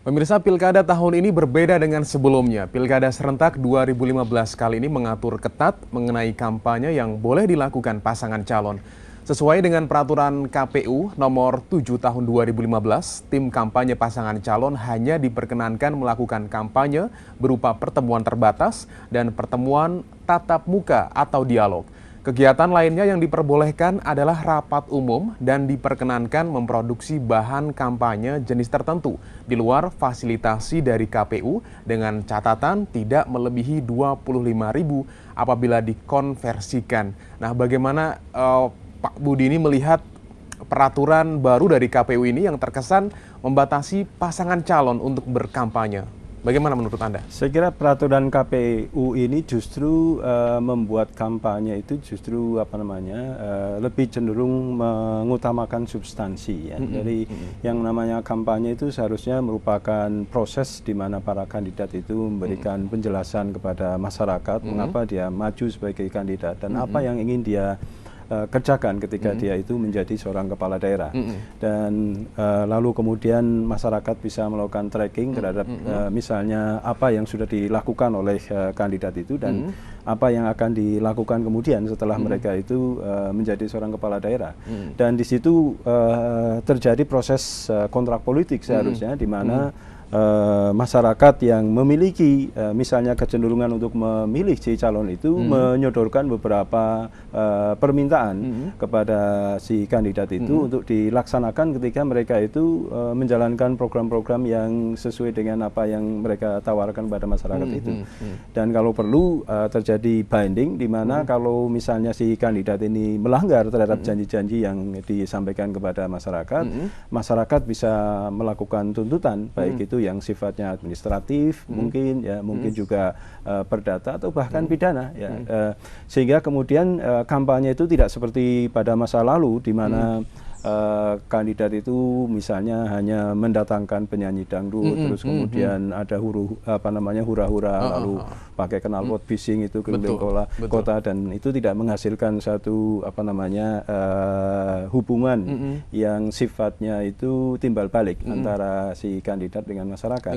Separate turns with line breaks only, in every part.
Pemirsa, Pilkada tahun ini berbeda dengan sebelumnya. Pilkada serentak 2015 kali ini mengatur ketat mengenai kampanye yang boleh dilakukan pasangan calon. Sesuai dengan peraturan KPU nomor 7 tahun 2015, tim kampanye pasangan calon hanya diperkenankan melakukan kampanye berupa pertemuan terbatas dan pertemuan tatap muka atau dialog. Kegiatan lainnya yang diperbolehkan adalah rapat umum dan diperkenankan memproduksi bahan kampanye jenis tertentu di luar fasilitasi dari KPU dengan catatan tidak melebihi 25.000 apabila dikonversikan. Nah, bagaimana Pak Budi ini melihat peraturan baru dari KPU ini yang terkesan membatasi pasangan calon untuk berkampanye? Bagaimana menurut Anda?
Saya kira peraturan KPU ini justru membuat kampanye itu justru lebih cenderung mengutamakan substansi ya. Jadi yang namanya kampanye itu seharusnya merupakan proses di mana para kandidat itu memberikan penjelasan kepada masyarakat mengapa dia maju sebagai kandidat dan apa yang ingin dia kerjakan ketika dia itu menjadi seorang kepala daerah dan lalu kemudian masyarakat bisa melakukan tracking terhadap misalnya apa yang sudah dilakukan oleh kandidat itu dan apa yang akan dilakukan kemudian setelah mereka itu menjadi seorang kepala daerah dan di situ terjadi proses kontrak politik seharusnya di mana masyarakat yang memiliki misalnya kecenderungan untuk memilih si calon itu menyodorkan beberapa permintaan kepada si kandidat itu untuk dilaksanakan ketika mereka itu menjalankan program-program yang sesuai dengan apa yang mereka tawarkan pada masyarakat itu. Dan kalau perlu terjadi binding di mana kalau misalnya si kandidat ini melanggar terhadap janji-janji yang disampaikan kepada masyarakat, masyarakat bisa melakukan tuntutan baik itu yang sifatnya administratif mungkin juga perdata atau bahkan pidana ya sehingga kemudian kampanye itu tidak seperti pada masa lalu di mana kandidat itu misalnya hanya mendatangkan penyanyi dangdut terus kemudian ada hura-hura lalu pakai knalpot bising itu keliling kota dan itu tidak menghasilkan satu hubungan yang sifatnya itu timbal balik antara si kandidat dengan masyarakat.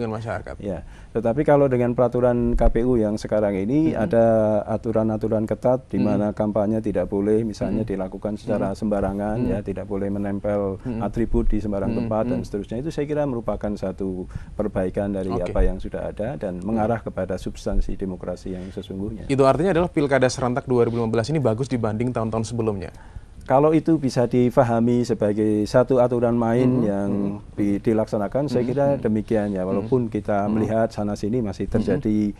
Ya, tetapi kalau dengan peraturan KPU yang sekarang ini ada aturan-aturan ketat di mana kampanye tidak boleh misalnya dilakukan secara sembarangan ya, tidak boleh menempel atribut di sembarang tempat dan seterusnya. Itu saya kira merupakan satu perbaikan dari apa yang sudah ada dan mengarah kepada substansi demokrasi yang sesungguhnya.
Itu artinya adalah Pilkada serentak 2015 ini bagus dibanding tahun-tahun sebelumnya?
Kalau itu bisa difahami sebagai satu aturan main yang dilaksanakan, saya kira demikian ya. Walaupun kita melihat sana-sini masih terjadi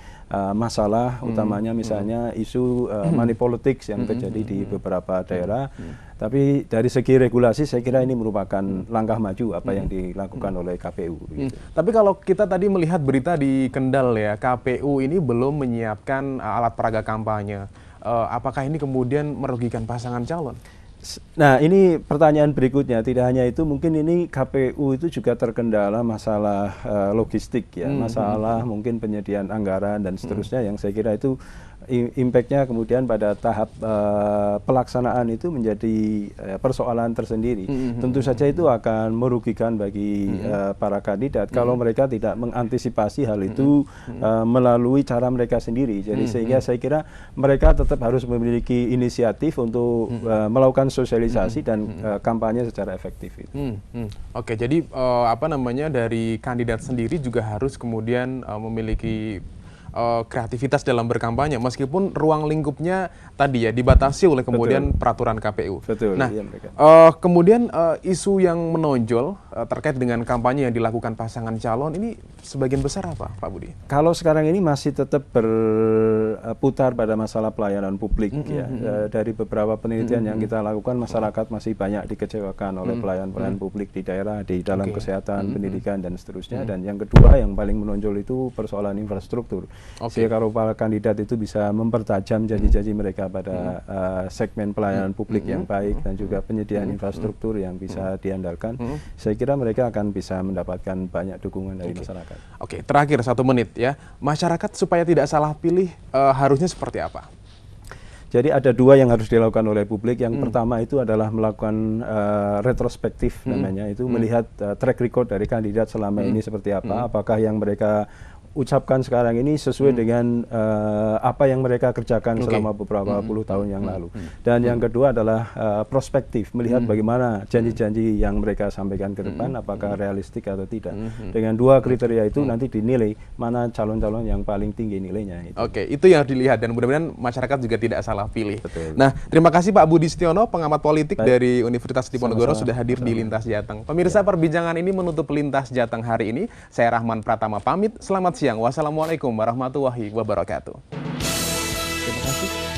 masalah, utamanya misalnya isu money politics yang terjadi di beberapa daerah. Tapi dari segi regulasi saya kira ini merupakan langkah maju apa yang dilakukan oleh KPU. Gitu.
Tapi kalau kita tadi melihat berita di Kendal ya, KPU ini belum menyiapkan alat peraga kampanye. Apakah ini kemudian merugikan pasangan calon?
Nah, ini pertanyaan berikutnya. Tidak hanya itu, mungkin ini KPU itu juga terkendala masalah logistik ya, masalah mungkin penyediaan anggaran dan seterusnya yang saya kira itu impact-nya kemudian pada tahap pelaksanaan itu menjadi persoalan tersendiri. Tentu saja itu akan merugikan bagi para kandidat kalau mereka tidak mengantisipasi hal itu melalui cara mereka sendiri. Jadi sehingga saya kira mereka tetap harus memiliki inisiatif untuk melakukan sosialisasi dan kampanye secara efektif itu.
Oke, jadi dari kandidat sendiri juga harus kemudian memiliki kreativitas dalam berkampanye meskipun ruang lingkupnya tadi ya dibatasi oleh kemudian peraturan KPU.
Betul.
Nah, kemudian isu yang menonjol terkait dengan kampanye yang dilakukan pasangan calon ini sebagian besar apa, Pak Budi?
Kalau sekarang ini masih tetap berputar pada masalah pelayanan publik ya. Dari beberapa penelitian yang kita lakukan, masyarakat masih banyak dikecewakan oleh pelayanan publik di daerah, di dalam kesehatan, pendidikan dan seterusnya. Dan yang kedua yang paling menonjol itu persoalan infrastruktur. Sehingga kalau para kandidat itu bisa mempertajam janji-janji mereka pada segmen pelayanan publik yang baik dan juga penyediaan infrastruktur yang bisa diandalkan, saya kira mereka akan bisa mendapatkan banyak dukungan dari masyarakat.
Oke, terakhir 1 menit ya, masyarakat supaya tidak salah pilih harusnya seperti apa?
Jadi ada dua yang harus dilakukan oleh publik. Yang pertama itu adalah melakukan retrospektif namanya, itu melihat track record dari kandidat selama ini seperti apa, apakah yang mereka ucapkan sekarang ini sesuai dengan apa yang mereka kerjakan selama beberapa puluh tahun yang lalu. Dan yang kedua adalah prospektif, melihat bagaimana janji-janji yang mereka sampaikan ke depan, apakah realistik atau tidak. Dengan dua kriteria itu nanti dinilai mana calon-calon yang paling tinggi nilainya.
Oke, itu yang dilihat dan mudah-mudahan masyarakat juga tidak salah pilih.
Betul.
Nah, terima kasih Pak Budi Setiono, pengamat politik dari Universitas Diponegoro sudah hadir di Lintas Jateng. Pemirsa, perbincangan ini menutup Lintas Jateng hari ini. Saya Rahman Pratama pamit. Selamat siang. Wassalamualaikum warahmatullahi wabarakatuh. Terima kasih.